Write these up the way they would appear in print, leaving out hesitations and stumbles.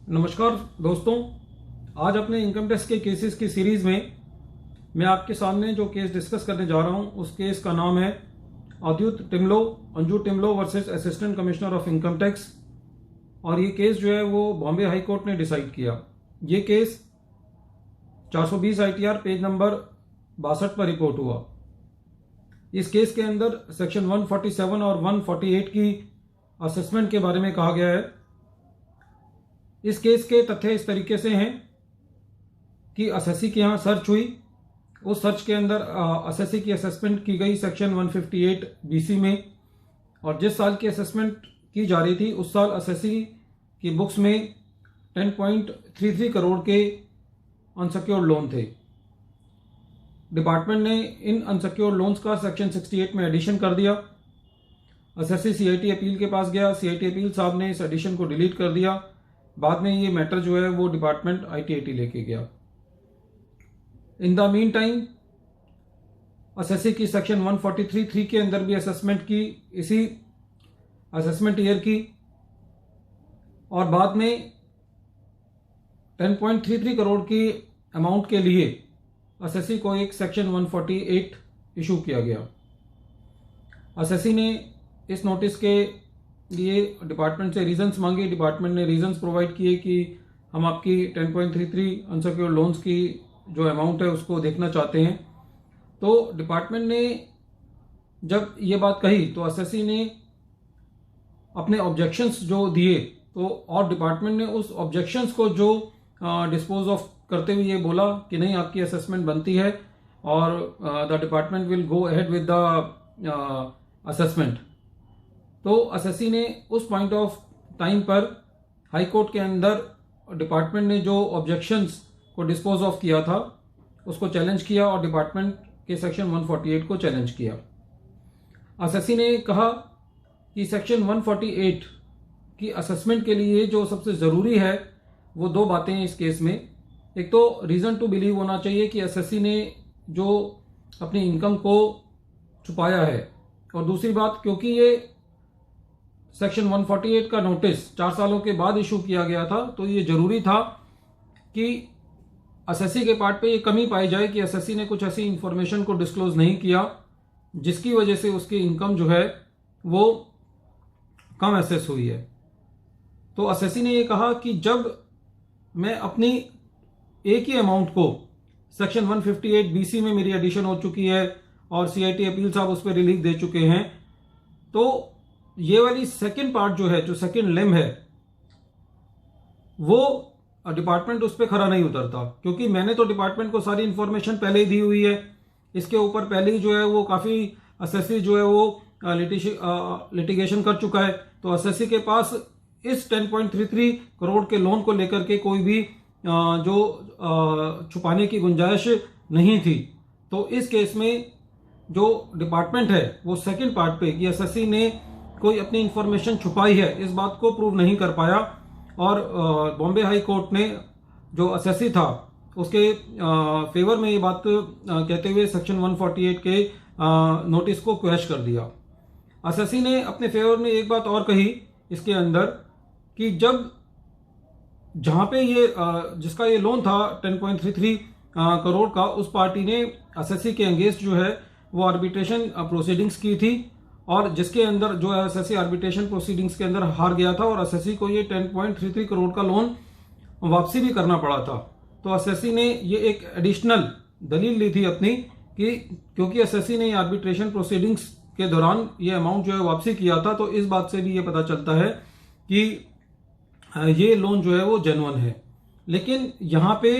नमस्कार दोस्तों, आज अपने इनकम टैक्स के केसेस की सीरीज में मैं आपके सामने जो केस डिस्कस करने जा रहा हूं उस केस का नाम है Anju Timlo versus assistant commissioner of income tax. और ये केस जो है वो बॉम्बे हाई कोर्ट ने डिसाइड किया। ये केस 420 ITR पेज नंबर 62 पर रिपोर्ट हुआ। इस केस के अंदर सेक्शन 147 और 148 की असेसमेंट के बारे में कहा गया है। इस केस के तथ्य इस तरीके से हैं कि असेसी के यहाँ सर्च हुई। उस सर्च के अंदर असेसी की असेसमेंट की गई सेक्शन 158 BC में, और जिस साल की असेसमेंट की जा रही थी उस साल असेसी की बुक्स में 10.33 करोड़ के अनसिक्योर्ड लोन थे। डिपार्टमेंट ने इन अनसिक्योर्ड लोन्स का सेक्शन 68 में एडिशन कर दिया। असेसी CIT अपील के पास गया। CIT अपील साहब ने इस एडिशन को डिलीट कर दिया। बाद में ये मैटर जो है वो डिपार्टमेंट ITAT लेके गया। In the mean time assessee की सेक्शन 143(3) के अंदर भी असेसमेंट की, इसी असेसमेंट ईयर की, और बाद में 10.33 करोड़ की अमाउंट के लिए असेसी को एक सेक्शन 148 इशू किया गया। असेसी ने इस नोटिस के लिए डिपार्टमेंट से रीजंस मांगे। डिपार्टमेंट ने रीजंस प्रोवाइड किए कि हम आपकी 10.33 अनसिक्योर्ड लोन्स की जो अमाउंट है उसको देखना चाहते हैं। तो डिपार्टमेंट ने जब ये बात कही तो असेसी ने अपने ऑब्जेक्शंस जो दिए, तो और डिपार्टमेंट ने उस ऑब्जेक्शंस को जो डिस्पोज ऑफ करते हुए ये बोला कि नहीं, आपकी असेसमेंट बनती है और the department will go ahead with the assessment. तो असेसी ने उस पॉइंट ऑफ टाइम पर हाई कोर्ट के अंदर डिपार्टमेंट ने जो ऑब्जेक्शंस को डिस्पोज ऑफ किया था उसको चैलेंज किया और डिपार्टमेंट के सेक्शन 148 को चैलेंज किया। असेसी ने कहा कि सेक्शन 148 की असेसमेंट के लिए जो सबसे ज़रूरी है वो दो बातें हैं इस केस में। एक तो रीज़न टू बिलीव होना चाहिए कि असेसी ने जो अपनी इनकम को छुपाया है, और दूसरी बात, क्योंकि ये सेक्शन 148 का नोटिस 4 सालों के बाद इशू किया गया था, तो ये जरूरी था कि असेसी के पार्ट पे ये कमी पाई जाए कि असेसी ने कुछ ऐसी इंफॉर्मेशन को डिस्क्लोज नहीं किया जिसकी वजह से उसकी इनकम जो है वो कम एसेस हुई है। तो असेसी ने ये कहा कि जब मैं अपनी एक ही अमाउंट को सेक्शन 158 BC में मेरी एडिशन हो चुकी है और CIT अपील साहब उस पर रिलीफ दे चुके हैं, तो ये वाली सेकंड पार्ट जो है, जो सेकंड लिम है, वो डिपार्टमेंट उस पर खरा नहीं उतरता, क्योंकि मैंने तो डिपार्टमेंट को सारी इंफॉर्मेशन पहले ही दी हुई है। इसके ऊपर पहले ही जो है वो काफ़ी असेसी जो है वो लिटिगेशन कर चुका है। तो असेसी के पास इस 10.33 करोड़ के लोन को लेकर के कोई भी जो छुपाने की गुंजाइश नहीं थी। तो इस केस में जो डिपार्टमेंट है वो सेकंड पार्ट पे कि असेसी ने कोई अपनी इंफॉर्मेशन छुपाई है, इस बात को प्रूव नहीं कर पाया, और बॉम्बे हाई कोर्ट ने जो असेसी था उसके फेवर में ये बात कहते हुए सेक्शन 148 के नोटिस को क्वैश कर दिया। असेसी ने अपने फेवर में एक बात और कही इसके अंदर कि जब जहाँ पे ये जिसका ये लोन था 10.33 करोड़ का, उस पार्टी ने असेसी के अगेंस्ट जो है वो आर्बिट्रेशन प्रोसीडिंग्स की थी, और जिसके अंदर जो है असेसी आर्बिट्रेशन प्रोसीडिंग्स के अंदर हार गया था और असेसी को ये 10.33 करोड़ का लोन वापसी भी करना पड़ा था। तो असेसी ने ये एक एडिशनल दलील ली थी अपनी कि क्योंकि असेसी ने ये आर्बिट्रेशन प्रोसीडिंग्स के दौरान ये अमाउंट जो है वापसी किया था, तो इस बात से भी ये पता चलता है कि ये लोन जो है वो जेन्युइन है। लेकिन यहाँ पे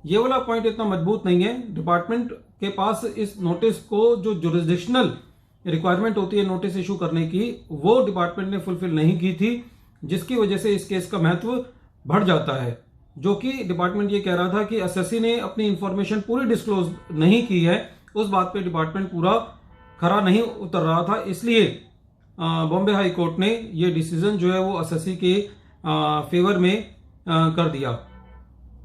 ये वाला पॉइंट इतना मजबूत नहीं है। डिपार्टमेंट के पास इस नोटिस को जो जुरिस्डिक्शनल रिक्वायरमेंट होती है नोटिस इशू करने की, वो डिपार्टमेंट ने फुलफिल नहीं की थी, जिसकी वजह से इस केस का महत्व बढ़ जाता है। जो कि डिपार्टमेंट ये कह रहा था कि असेसी ने अपनी इंफॉर्मेशन पूरी डिस्क्लोज नहीं की है, उस बात पे डिपार्टमेंट पूरा खरा नहीं उतर रहा था। इसलिए बॉम्बे हाई कोर्ट ने ये डिसीजन जो है वो असेसी के फेवर में कर दिया।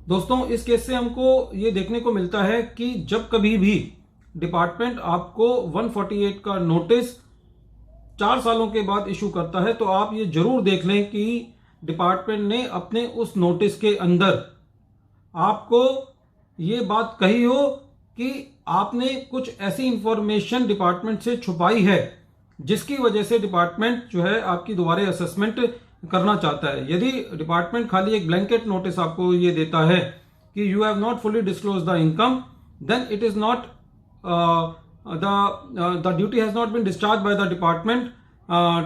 दोस्तों, इस केस से हमको ये देखने को मिलता है कि जब कभी भी डिपार्टमेंट आपको 148 का नोटिस 4 सालों के बाद इशू करता है, तो आप ये जरूर देख लें कि डिपार्टमेंट ने अपने उस नोटिस के अंदर आपको ये बात कही हो कि आपने कुछ ऐसी इंफॉर्मेशन डिपार्टमेंट से छुपाई है जिसकी वजह से डिपार्टमेंट जो है आपकी दोबारा असेसमेंट करना चाहता है। यदि डिपार्टमेंट खाली एक ब्लैंकेट नोटिस आपको ये देता है कि you have not fully disclose the income, then it is not the duty has not been discharged by the department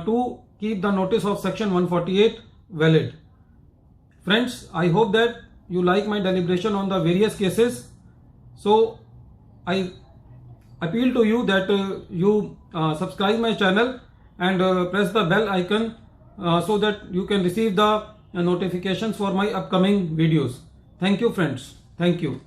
to keep the notice of section 148 valid. Friends, I hope that you like my deliberation on the various cases. So I appeal to you that you subscribe my channel and press the bell icon so that you can receive the notifications for my upcoming videos. Thank you friends. Thank you.